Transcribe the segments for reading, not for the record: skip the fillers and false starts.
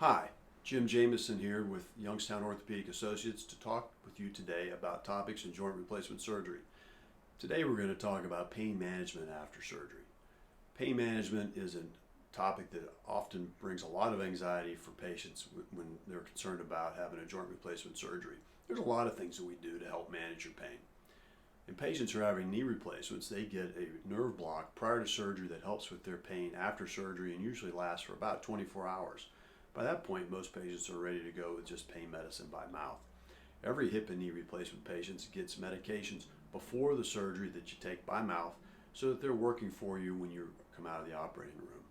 Hi, Jim Jamison here with Youngstown Orthopedic Associates to talk with you today about topics in joint replacement surgery. Today we're going to talk about pain management after surgery. Pain management is a topic that often brings a lot of anxiety for patients when they're concerned about having a joint replacement surgery. There's a lot of things that we do to help manage your pain. In patients who are having knee replacements, they get a nerve block prior to surgery that helps with their pain after surgery and usually lasts for about 24 hours. By that point, most patients are ready to go with just pain medicine by mouth. Every hip and knee replacement patient gets medications before the surgery that you take by mouth so that they're working for you when you come out of the operating room.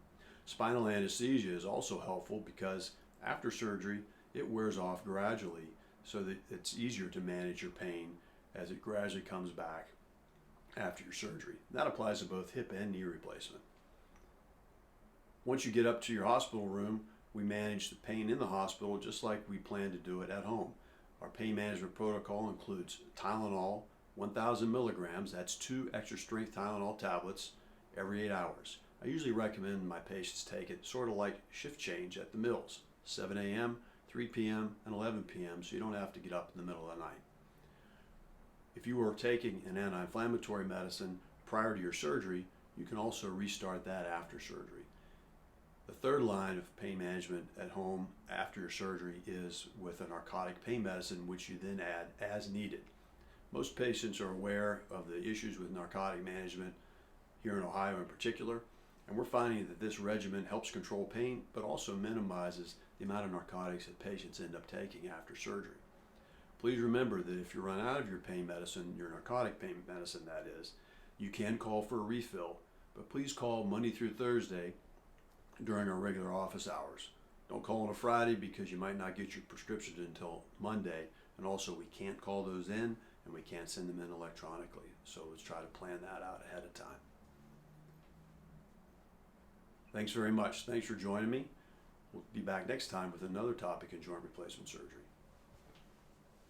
Spinal anesthesia is also helpful because after surgery, it wears off gradually so that it's easier to manage your pain as it gradually comes back after your surgery. That applies to both hip and knee replacement. Once you get up to your hospital room, we manage the pain in the hospital just like we plan to do it at home. Our pain management protocol includes Tylenol, 1,000 milligrams, that's 2 extra strength Tylenol tablets every 8 hours. I usually recommend my patients take it sort of like shift change at the mills, 7 a.m., 3 p.m., and 11 p.m., so you don't have to get up in the middle of the night. If you are taking an anti-inflammatory medicine prior to your surgery, you can also restart that after surgery. The third line of pain management at home after your surgery is with a narcotic pain medicine, which you then add as needed. Most patients are aware of the issues with narcotic management here in Ohio in particular, and we're finding that this regimen helps control pain but also minimizes the amount of narcotics that patients end up taking after surgery. Please remember that if you run out of your pain medicine, your narcotic pain medicine that is, you can call for a refill, but please call Monday through Thursday during our regular office hours. Don't call on a Friday because you might not get your prescription until Monday, and also we can't call those in and we can't send them in electronically, so let's try to plan that out ahead of time. Thanks very much. Thanks for joining me. We'll be back next time with another topic in joint replacement surgery.